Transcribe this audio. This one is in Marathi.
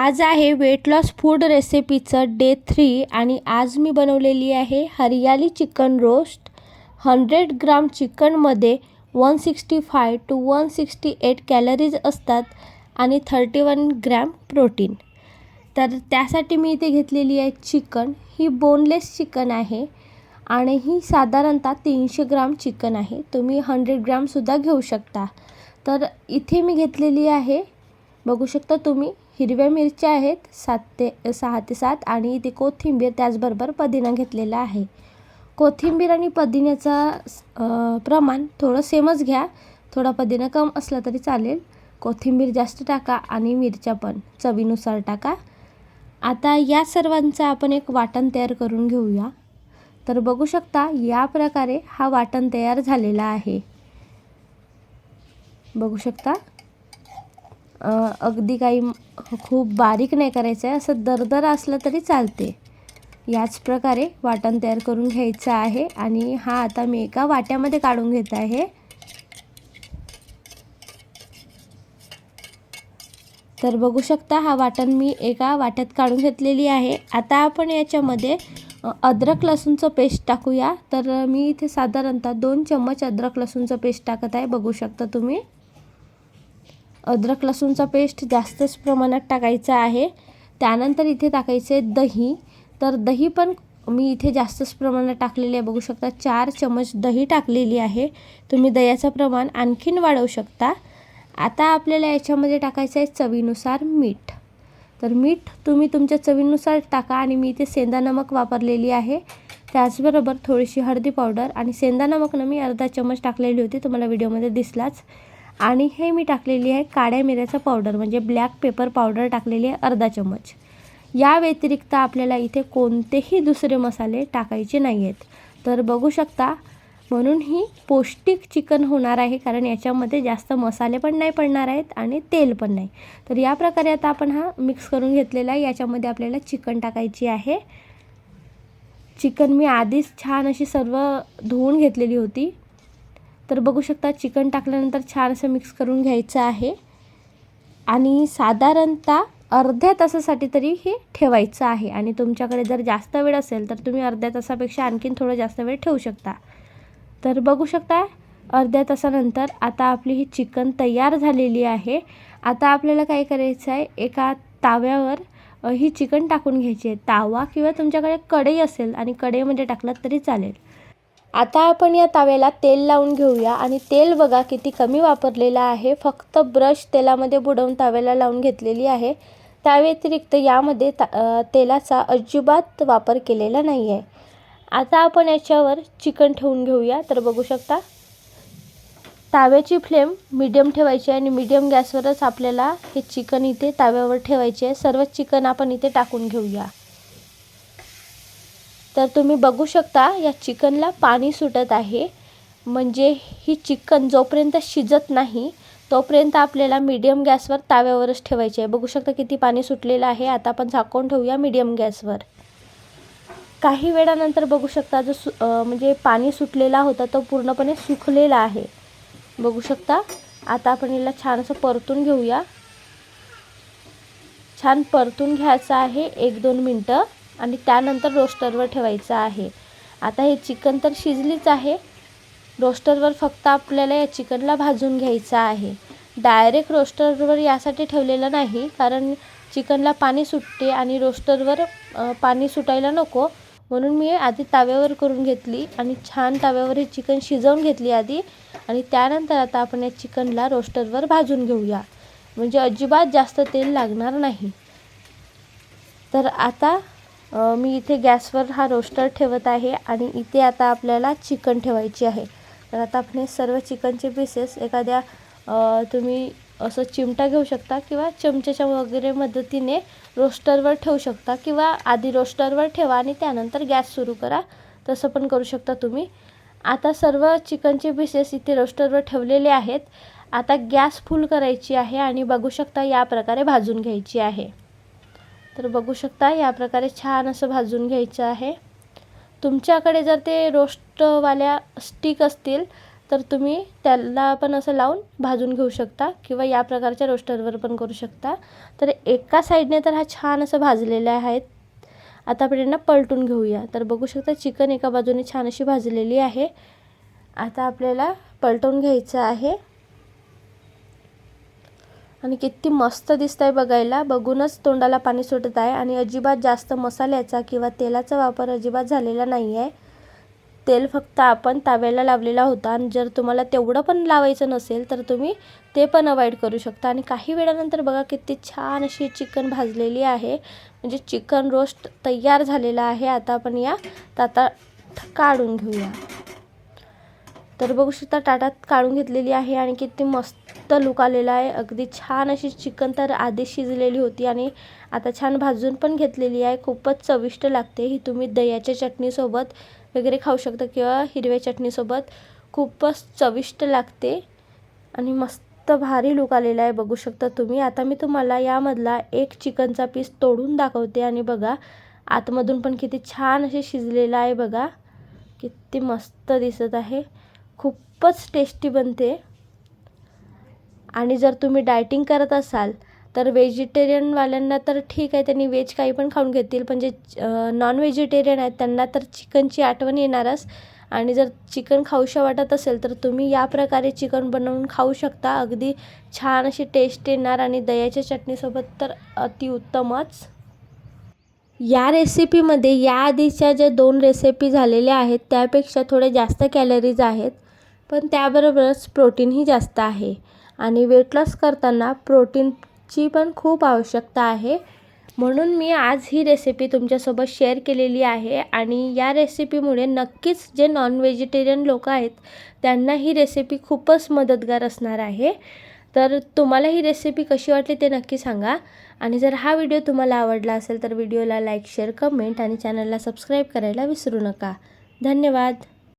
आज आहे वेट लॉस फूड रेसिपीचं डे 3 आणि आज मी बनवलेली आहे हरियाली चिकन रोस्ट. 100 ग्राम चिकनमध्ये 165 to 168 कॅलरीज असतात आणि 31 ग्रॅम प्रोटीन. तर त्यासाठी मी इथे घेतलेली आहे चिकन. ही बोनलेस चिकन आहे आणि ही साधारणतः 300 ग्राम चिकन आहे. तुम्ही 100 ग्रामसुद्धा घेऊ शकता. तर इथे मी घेतलेली आहे, बघू शकता तुम्ही, हिरव्या मिरच्या आहेत 6 ते 7 आणि इथे कोथिंबीर, त्याचबरोबर पुदिना घेतलेला आहे. कोथिंबीर आणि पुदिन्याचा प्रमाण थोडं सेमच घ्या. थोडा पुदिना कम असला तरी चालेल. कोथिंबीर जास्त टाका आणि मिरच्या पण चवीनुसार टाका. आता या सर्वांचं आपण एक वाटण तयार करून घेऊया. तर बघू शकता या प्रकारे हा वाटण तयार झालेला आहे. बघू शकता अगदी काही खूप बारीक नाही करायचं आहे, असं दरदर असलं तरी चालते. याच प्रकारे वाटण तयार करून घ्यायचं आहे आणि हा आता मी एका वाट्यामध्ये काढून घेत आहे. तर बघू शकता हा वाटण मी एका वाट्यात काढून घेतलेली आहे. आता आपण याच्यामध्ये अद्रक लसूणचं पेस्ट टाकूया. तर मी इथे साधारणतः 2 चम्मच अद्रक लसूणचं पेस्ट टाकत आहे. बघू शकता तुम्ही, अद्रक लसूणचा पेस्ट जास्तच प्रमाणात टाकायचा आहे. त्यानंतर इथे टाकायचे दही. तर दही पण मी इथे जास्तच प्रमाणात टाकलेली आहे. बघू शकता 4 चम्मच दही टाकलेली आहे. तुम्ही दह्याचं प्रमाण आणखीन वाढवू शकता. आता आपल्याला याच्यामध्ये टाकायचं आहे चवीनुसार मीठ. तर मीठ तुम्ही तुमच्या चवीनुसार टाका आणि मी इथे सेंधा नमक वापरलेली आहे. त्याचबरोबर थोडीशी हळदी पावडर आणि सेंधा नमकनं मी अर्धा चम्मच टाकलेली होती, तुम्हाला व्हिडिओमध्ये दिसलाच. आणि हे मी टाकलेली आहे काळ्या मिऱ्याचा पावडर, म्हणजे ब्लॅक पेपर पावडर टाकलेली आहे अर्धा चम्मच. या व्यतिरिक्त आपल्याला इथे कोणतेही दुसरे मसाले टाकायचे नाही आहेत. तर बघू शकता, म्हणून ही पौष्टिक चिकन होणार आहे, कारण याच्यामध्ये जास्त मसाले पण नाही पडणार आहेत आणि तेल पण नाही. तर या प्रकारे आता आपण हा मिक्स करून घेतलेला आहे. याच्यामध्ये आपल्याला चिकन टाकायची आहे. चिकन मी आधीच छान अशी सर्व धुवून घेतलेली होती. तर बघू शकता चिकन टाकल्यानंतर छान असं मिक्स करून घ्यायचं आहे आणि साधारणतः अर्ध्या तासासाठी तरी हे ठेवायचं आहे. आणि तुमच्याकडे जर जास्त वेळ असेल तर तुम्ही अर्ध्या तासापेक्षा आणखीन थोडं जास्त वेळ ठेवू शकता. तर बघू शकता अर्ध्या तासानंतर आता आपली ही चिकन तयार झालेली आहे. आता आपल्याला काय करायचं आहे, एका ताव्यावर ही चिकन टाकून घ्यायची आहे. तावा किंवा तुमच्याकडे कढई असेल आणि कढईमध्ये टाकलात तरी चालेल. आता आपण या ताव्याला तेल लावून घेऊया आणि तेल बघा किती कमी वापरलेलं आहे. फक्त ब्रश तेलामध्ये बुडवून ताव्याला लावून घेतलेली आहे. त्या व्यतिरिक्त यामध्ये तेलाचा अजिबात वापर केलेला नाही आहे. आता आपण याच्यावर चिकन ठेवून घेऊया. तर बघू शकता ताव्याची फ्लेम मीडियम ठेवायची आहे आणि मीडियम गॅसवरच आपल्याला हे चिकन इथे ताव्यावर ठेवायचे आहे. सर्व चिकन आपण इथे टाकून घेऊया. तर तुम्ही बघू शकता या चिकनला पाणी सुटत आहे, म्हणजे ही चिकन जोपर्यंत शिजत नाही तोपर्यंत आपल्याला मीडियम गॅसवर ताव्यावरच ठेवायचे आहे. बघू शकता किती पाणी सुटलेलं आहे. आता आपण झाकून ठेवूया मीडियम गॅसवर. काही वेळानंतर बघू शकता जो म्हणजे पाणी सुटलेला होता तो पूर्णपणे सुकलेला आहे. बघू शकता. आता आपण याला छान असं परतून घेऊया. छान परतून घ्यायचं आहे 1-2 मिनटं आणि त्यानंतर रोस्टरवर ठेवायचं आहे. आता हे चिकन तर शिजलीच आहे. रोस्टरवर फक्त आपल्याला या चिकनला भाजून घ्यायचं आहे. डायरेक्ट रोस्टरवर यासाठी ठेवलेलं नाही, कारण चिकनला पाणी सुटते आणि रोस्टरवर पाणी सुटायला नको, म्हणून मी आधी ताव्यावर करून घेतली आणि छान ताव्यावर हे चिकन शिजवून घेतली आधी आणि त्यानंतर आता आपण या चिकनला रोस्टरवर भाजून घेऊया, म्हणजे अजिबात जास्त तेल लागणार नाही. तर आता मी इथे गॅसवर हा रोस्टर ठेवत आहे आणि इथे आता आपल्याला चिकन ठेवायची आहे. तर आता आपण हे सर्व चिकनचे पीसेस एखाद्या तुम्ही असं चिमटा घेऊ शकता किंवा चमच्याच्या वगैरे मदतीने रोस्टरवर ठेवू शकता, किंवा आधी रोस्टरवर ठेवा आणि त्यानंतर गॅस सुरू करा, तसं पण करू शकता तुम्ही. आता सर्व चिकनचे पीसेस इथे रोस्टरवर ठेवलेले आहेत. आता गॅस फुल करायची आहे आणि बघू शकता या प्रकारे भाजून घ्यायची आहे. तर बघू शकता या प्रकारे छान असं भाजून घ्यायचं आहे. तुमच्याकडे जर ते रोस्टवाल्या स्टिक असतील तर तुम्ही त्याला पण असं लावून भाजून घेऊ शकता किंवा या प्रकारच्या रोस्टरवर पण करू शकता. तर एका साईडने तर हा छान असं भाजलेला आहे. आता आपण यांना पलटून घेऊया. तर बघू शकता चिकन एका बाजूने छान अशी भाजलेली आहे. आता आपल्याला पलटून घ्यायचं आहे आणि किती मस्त दिसतंय बघायला. बघूनच तोंडाला पाणी सुटत आहे आणि अजिबात जास्त मसाल्याचा किंवा तेलाचा वापर अजिबात झालेला नाही आहे. तेल फक्त आपण तव्याला लावलेला होता आणि जर तुम्हाला तेवढं पण लावायचं नसेल तर तुम्ही ते पण अवॉइड करू शकता. आणि काही वेळानंतर बघा किती छान अशी चिकन भाजलेली आहे. म्हणजे चिकन रोस्ट तयार झालेला आहे. आता आपण या ताटात काढून घेऊया. तर बघू शकता ताटात काढून घेतलेली आहे आणि किती मस्त लुक आलेला आहे. अगदी छान अशी चिकन तर आधी शिजलेली होती आणि आता छान भाजून पण घेतलेली आहे. खूपच चविष्ट लागते. ही तुम्ही दह्याच्या चटणीसोबत वगैरे खाऊ शकता किंवा हिरव्या चटणीसोबत. खूपच चविष्ट लागते आणि मस्त भारी लुक आलेला आहे बघू शकता तुम्ही. आता मी तुम्हाला यामधला एक चिकनचा पीस तोडून दाखवते आणि बघा आतमधून पण किती छान असे शिजलेला आहे बघा. किती मस्त दिसत आहे. खूपच टेस्टी बनते. आणि जर तुम्ही डायटिंग करत असाल तर व्हेजिटेरियनवाल्यांना तर ठीक आहे, त्यांनी व्हेज काही पण खाऊन घेतील. पण जे नॉन व्हेजिटेरियन आहेत त्यांना तर चिकनची आठवण येणारच. आणि जर चिकन खाऊशा वाटत असेल तर तुम्ही या प्रकारे चिकन बनवून खाऊ शकता. अगदी छान अशी टेस्ट येणार आणि दह्याच्या चटणीसोबत तर अतिउत्तमच. या रेसिपीमध्ये याआधीच्या ज्या 2 रेसिपी झालेल्या आहेत त्यापेक्षा थोडे जास्त कॅलरीज आहेत, पण त्याबरोबरच प्रोटीनही जास्त आहे. आणि वेट लॉस करताना प्रोटीनची पण खूप आवश्यकता आहे. म्हणून मी आज ही रेसिपी तुमच्यासोबत शेअर केलेली आहे. आणि या रेसिपीमुळे नक्कीच जे नॉन व्हेजिटेरियन लोक आहेत त्यांना ही रेसिपी खूपच मदतगार असणार आहे. तर तुम्हाला ही रेसिपी कशी वाटली ते नक्की सांगा. आणि जर हा व्हिडिओ तुम्हाला आवडला असेल तर व्हिडिओला लाईक, शेअर, कमेंट आणि चॅनलला सबस्क्राईब करायला विसरू नका. धन्यवाद.